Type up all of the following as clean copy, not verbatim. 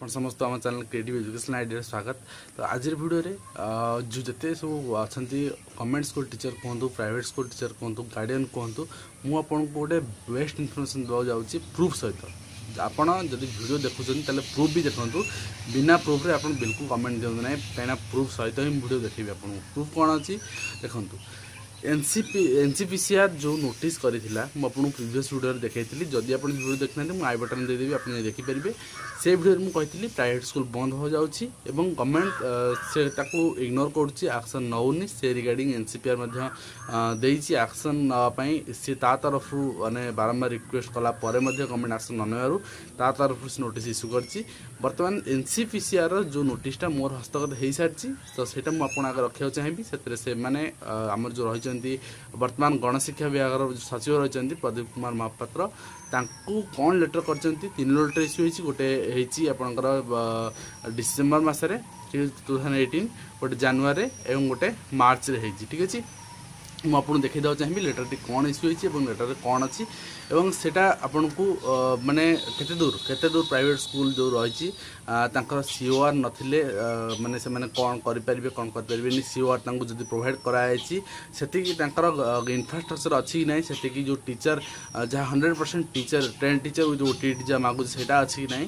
आपण समस्त आम चैनल क्रिएटिव एजुकेशन आइडिया स्वागत। तो आज वीडियो रे जो जिते सब अच्छा गवर्नमेंट स्कूल टीचर कहतु प्राइवेट स्कूल टीचर कहतु गार्डियन कहतु मुझे गोटे बेस्ट इनफर्मेशन देवा जाऊँगी प्रूफ सहित। आपण जब वीडियो देखुं प्रूफ भी देखूँ, बिना प्रूफ रे आप बिल्कुल कमेंट दिखाँ ना, कहीं प्रूफ सहित ही वीडियो देखी। आपको प्रूफ कौन अच्छी देखूँ, एनसीपीसीआर जो नोटिस करिथिला आपको प्रीवियस वीडियो देखी। जदि आप वीडियो देखना मुझे आई बटन देदेवी, आप देखिपारे। से वीडियो मुझे कही प्राइवेट स्कूल बंद हो जाऊँगी और गवर्नमेंट से इग्नोर करुच्ची, एक्शन नौनी से रिगार्डिंग एनसीपीआर देती एक्शन नापाई सी तरफ माने बारंबार रिक्वेस्ट कला गवर्नमेंट एक्शन न ता तरफ से नोटिस इश्यू करची। बर्तमान एनसीपीसीआर जो नोटिसटा मोर हस्तगत हो सारी, तो सहीटा मुझे आगे रखा चाहिए। से मैंने आमर जो रही वर्तमान गणशिक्षा विभाग सचिव रही प्रदीप कुमार महापात्र, कौन लेटर कर 3 लेटर इश्यू होती। गोटे आपणकर डिसेम्बर मसरे 2018, गोटे जानुआरी और गोटे मार्च रे होती। ठीक अच्छे, मुझे देखी देवा चाहिए लेटर टी कौन इश्यू होती, लेटर कौन अच्छी एवं सेटा आपन को माने केते दूर प्राइवेट स्कूल जो रही सीओआर नथिले माने से माने कौन करि परिबे कौन कर परिबे सीओआर तांको जदी प्रोवाइड करायछि सेति तांकर इंफ्रास्ट्रक्चर अच्छी नै, सेति जो टीचर जहाँ 100% teacher train teacher with OTT जहाँ मागु सेटा अच्छी नै,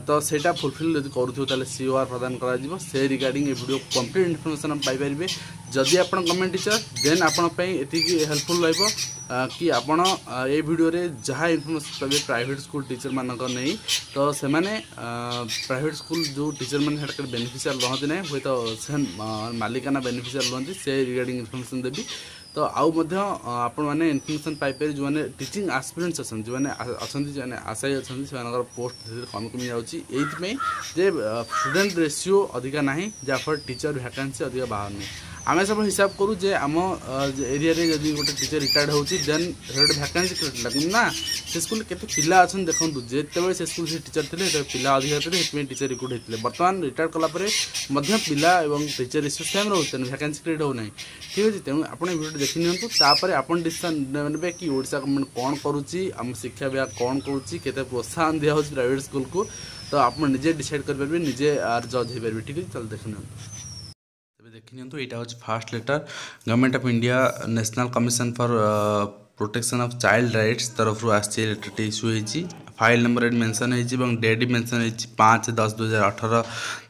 तो सेटा फुलफिल जदी करूथो ताले सीओआर प्रदान करा जिवो। से रिगार्डिंग ए वीडियो कंप्लीट इन्फॉर्मेशन पाई परिबे। जदि आपण गवर्नमेंट टीचर देन आपण पई एतिकी हेल्पफुल रहइबो कि आपण ए वीडियो रे जहाँ इनफॉर्मेशन पाइबे प्राइवेट स्कूल टीचर मानक नहीं, तो से माने प्राइवेट स्कूल जो टीचर मैंने बेनिफिशियल रहती ना, हूँ तो से मालिकाना बेनिफिशियल रहती से रिगार्डिंग इनफॉर्मेशन देवी। तो आउ आपण मैंने इनफॉर्मेशन पाइपर जो मैंने टीचिंग एस्पिरेंट्स अच्छा जो मैंने अच्छा आशायी अच्छा से पोस्ट कमी कमी जाऊँगी ये स्टूडेंट रेशियो अधिका ना, जहाँफल टीचर वैकेंसी अधिका बाहर नहीं। आम सब हिसाब करूँ जे आम एरिया रे जब गोटे टीचर रिटायर्ड होती देन गोटे वैकेंसी क्रिएट लगुन ना, से स्कूल के पिला अच्छा देखूँ जिते से स्कूल से टीचर थे पिला अधिका थे टीचर रिक्रुट होते। बर्तमान रिटायर्ड कलापर पिला और टीचर रेशियो सेम रोचे, वैकेंसी क्रिएट हो ना। ठीक अच्छे, तेणु आप वीडियो देखी निपर आप डिसीजन ने कि ओडिशा गवर्नमेंट कौन करुच्ची, आम शिक्षा विभाग कौन करुच्ची, केते प्रोत्साहन दिया प्राइवेट स्कूल को, तो आप निजे डिसाइड करेंगे, निजे आर जज हो पारे। ठीक है, चल देखी देखी यहाँ हूँ first letter government of India national commission for protection of child rights तरफ आसी लेटर इश्यू होती। फाइल नंबर एट मेंशन हो डेट मेंशन हो 5/10/2018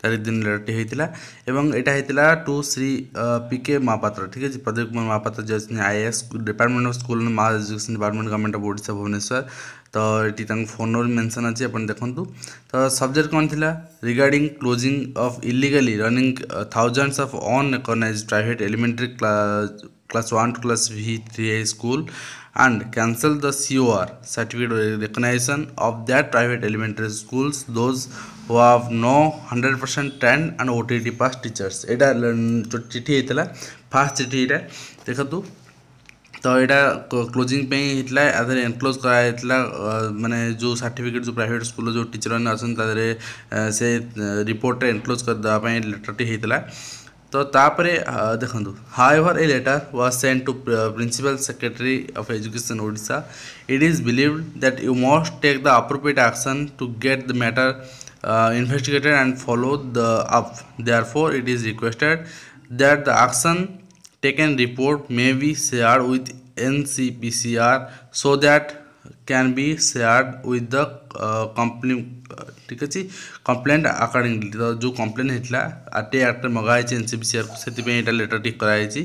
तारीख दिन लेटर होता है। यहाँ टू श्री पीके महापात्र। ठीक है, प्रदीप कुमार महापात्र जो IAS department of school mass education department government of Odisha Bhubaneswar. तो ये फोन नंबर मेंशन अच्छे आप देखूँ। तो सब्जेक्ट कौन थी regarding closing of illegally running thousands of unrecognised private elementary class 1 to class V3A school and cancel the COR certificate recognition of that private elementary schools those who have no 100% trained and OTT pass teachers। एटा जो चिठी होता fast चिठी देखो। तो यहाँ closing होता है आधे एनक्लोज कराइला माने जो सर्टिफिकेट जो प्राइवेट स्कूल जो टीचर मैंने अच्छा से रिपोर्ट एनक्लोज करदेवाई लेटरटी होता। तो तापर देखो however a letter was sent to principal secretary of education Odisha. It is believed that you must take the appropriate action to get the matter investigated and follow the up. Therefore it is requested that the action taken report may be shared with NCPCR so that can be shared with the ठीक अच्छे complaint accordingly. तो जो complaint होता RTI act मगाई NCPCR को से letter T कराई।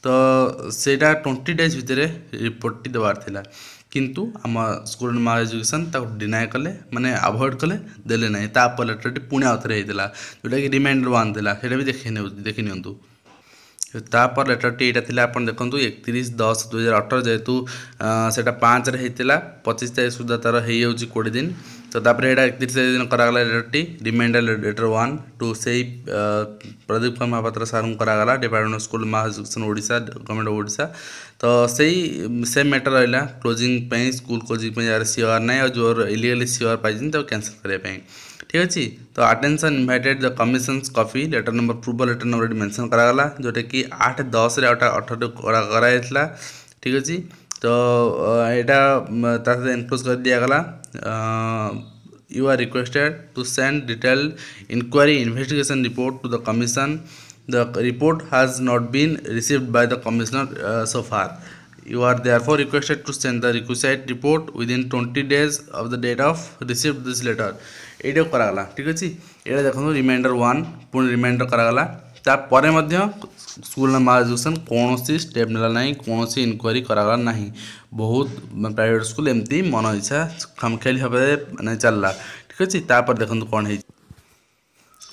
तो सेटा 20 days भितर रिपोर्ट टी देवार थिला, किंतु आम स्कूल मास एजुकेशन डिनाए कले माने अवॉइड कले देले ना। तापर लेटर टी पुणी आउथरे होता जोटा कि रिमाइंडर 1 थिला, सेटा भी देखी नियंतु। तापर लेटर टी यहाँ आप देखो 31/10/2018 जेहेतु से 5 रे होता 25 तारीख सुधा तार हो 20 दिन। तो तापर यहाँ 31 दिन करागला लेटर टी रिमाइंडर लेटर 1 टू से प्रदीप कुमार महापात्र सार को करागला department of school mass education Odisha government of Odisha. तो सही सेम मैटर रहा क्लोजिंग स्कूल क्लोजिंग यार सीओआर ना और जो इलीगली सीओआर पाई तो कैंसल करने। ठीक अच्छे, तो attention invited the commissions copy letter number approval letter number mention करागला जोटा कि 8/10/18 कराइला। ठीक अच्छे, तो यहाँ एनक्लोज कर दिगला you are requested to send detailed inquiry investigation report to the commission. The report has not been received by the commissioner so far. You are therefore requested to send the requisite report within 20 days of the date of received this letter. এইটা କରାଗଲା ঠিক ଅଛି। ଏଇଟା ଦେଖନ୍ତୁ reminder 1 ପୁଣି reminder କରାଗଲା। ତାପରେ ମଧ୍ୟ ସ୍କୁଲ ମାଲଏଜୁକେସନ୍ କୌଣସି ଷ୍ଟେପ୍ ନେଲା ନାହିଁ, କୌଣସି ଇନକ୍ୱାରି କରାଗଲା ନାହିଁ। ବହୁତ ପ୍ରାଇଭେଟ୍ ସ୍କୁଲ ଏମିତି ମନ ଇଚ୍ଛା ଖାମଖିଆଲି ଭାବରେ ମାନେ ଚାଲିଲା ଠିକ୍ ଅଛି। ତାପରେ ଦେଖନ୍ତୁ କ'ଣ ହେଇଛି।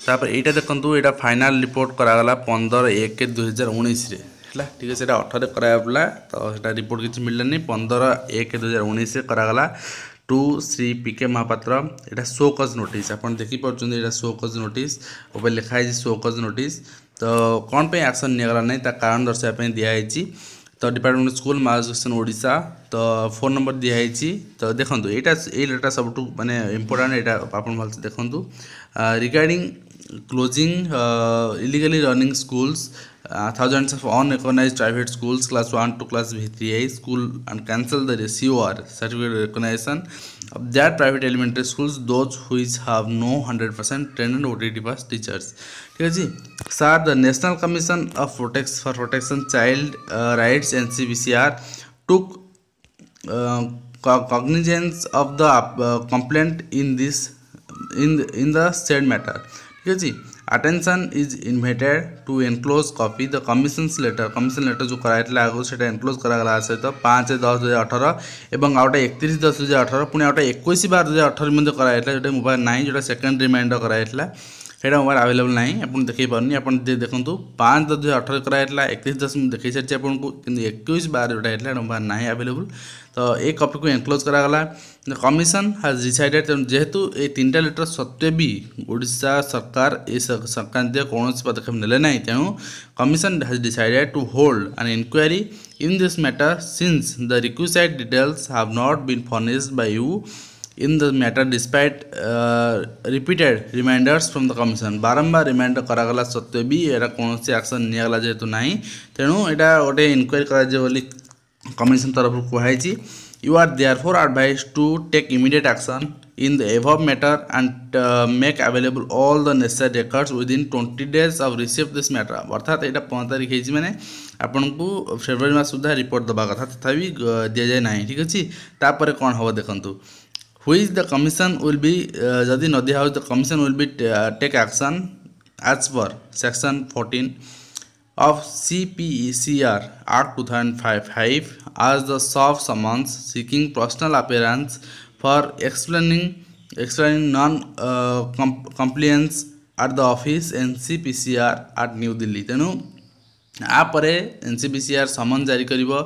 ତାପରେ ଏଇଟା ଦେଖନ୍ତୁ, ଏଇଟା ଫାଇନାଲ ରିପୋର୍ଟ କରାଗଲା 15/1/2019 ହେଲା ଠିକ୍ ଅଛି। ଏଇଟା 18 କରାଗଲା ତ ସେଟା ରିପୋର୍ଟ କିଛି ମିଳିଲାନି। 15/1/2019 କରାଗଲା to Shri PK Mahapatra. Etah शोकज notice आप देखिपुर एटा शोकज नोटिस ऊपर लिखाई शोकज नोटिस। तो कौन पे एक्शन निगला नहीं कारण दर्शापी दिखाई। तो डिपार्टमेंट स्कूल मालएजुकेशन ओडिशा तो फोन नंबर दिखाई। तो देखो यहाँ सब माने इम्पोर्टाट यहाँ आप भलसे देखूँ regarding closing illegally running schools thousands of unrecognized private schools class 1 to class 3A school and cancel the COR certificate recognition of that private elementary schools those which have no 100% trained OTT pass teachers ठीक है जी। Sir, the National Commission of Protection Child Rights NCPCR took cognizance of the complaint in the said matter ठीक है जी। Attention is invited to enclose copy the commission's letter जो कराइला आगो सेटा enclose करागला सहित 5/10/2018 एवं outta 31/10/2018 पुणी आउटा 21/12/2018 मध्ये कराइला जोटा मोबाइल नाही जोटा सेकंड रिमाइंडर कराइला सेटा मोबाइल अवेलेबल नाही आपण देखै पारनी। आपण देखंतु 5/10/2018 कराइला 31/10 देखै छछि आपनको किंतु 21/12 जोटा हेतला मोबाइल नाही अवेलेबल। तो एक कॉपी को एनक्लोज करागला। कमिशन हाज डिसाइडेड जेहेतु ये 3टा लेटर सत्वे भी ओडिशा सरकार ए संक्रांतीय कौन पदक्षेप नेले ना तेणु commission has decided to hold an inquiry in this matter since the requisite details have not been furnished by you in the matter despite repeated reminders from the commission. बारंबार रिमाइंडर करागला सत्वे भी एटा कौन एक्शन निगला जेहेतु नहीं तेणु एटा गोटे इनक्वायरी करा कमिशन तरफ कहुई। You are therefore advised to take immediate action in the above matter and make available all the necessary records within 20 days of receipt this matter। अर्थात यहाँ 15 तारीख है मैंने आपन को फेब्रुआरी मास सुधा रिपोर्ट दबा कथा तथापि दि जाए ना ठीक अच्छे। तापर कौन हम देखु which the commission will be जदि न दिया the commission will be take action as per section 14 of CPECR Act 2005 as the soft summons seeking personal appearance for explaining non compliance at the office NCPCR at New Delhi। तेणु आपरे NCPCR समन जारी करिवो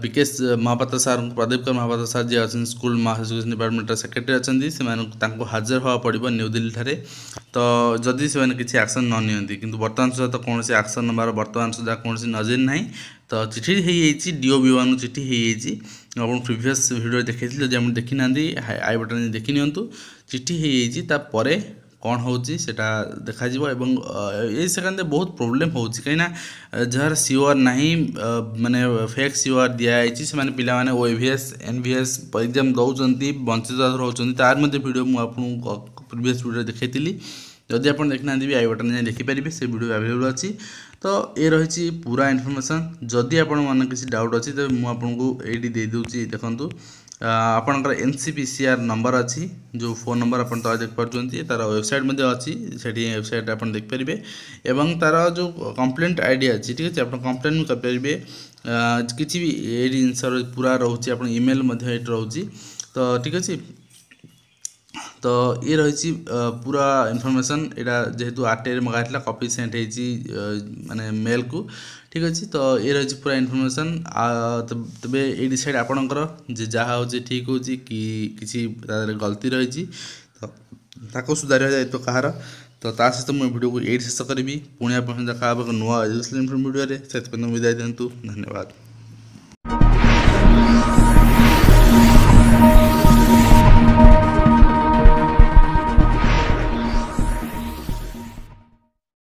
पीके महापात्र सार प्रदीप महापात्र सार जी अच्छे school education department secretary अच्छा हाजर हवा पड़ो न्यू दिल्ली ठारे। तो जदि से किसी एक्शन न नियंती किंतु वर्तमान सुधा तो कौन एक्शन नबार वर्तमान सुधा कौन नजर ना। तो चिठी हो डीओ विभाग चिठी हो प्रिवियस वीडियो देखी जब आप देखी ना आई बटन देखी नियंतु चिठी होपर कौन होची सेटा देखा जीवो एवं ए सेकंड बहुत प्रॉब्लम होची कहीं ना जहार सीओआर नहीं माने फेक सीओआर दिया आइची से माने पिला माने ओएवीएस एनवीएस एग्जाम दउचंती वंचित रहउचंती तार मध्ये वीडियो मु आपन प्रीवियस वीडियो देखैतिली। जदि आपन देखना भी आई बटन जे देखि परिबे से वीडियो अवेलेबल अछि। तो ये रही पूरा इनफॉरमेशन। जदि आपन मन किसी डाउट अछि तो मु आपन को एडी दे दोची देखंतु आपनकर NCPCR नंबर अच्छी जो फोन नंबर आप देख पार्टी तार वेबसाइट में अच्छी से वेबसाइट आप देख पारे एवं तार जो कंप्लेंट आईडी अच्छी ठीक अच्छे आप कंप्लेन भी करेंगे किसी भी ये जिनस पूरा रोचे आप ईमेल रोचे। तो ठीक अच्छे। तो ये रही पूरा इनफॉरमेशन यहाँ जेहेतु आरटीआई मगाइला कॉपी सेंड होती माने मेल को ठीक अच्छे। तो ये रही पूरा इनफॉरमेशन तबे ये डिसाइड आपणकर जहाँ हो ठीक हो कि किसी गलती रही तो सुधार दायित्व कहार। तो ता सहित मुझे वीडियो को ये शेष करी पुणी आप देखा नुआ एजुकेशन वीडियो से विदाय दिंतु। धन्यवाद।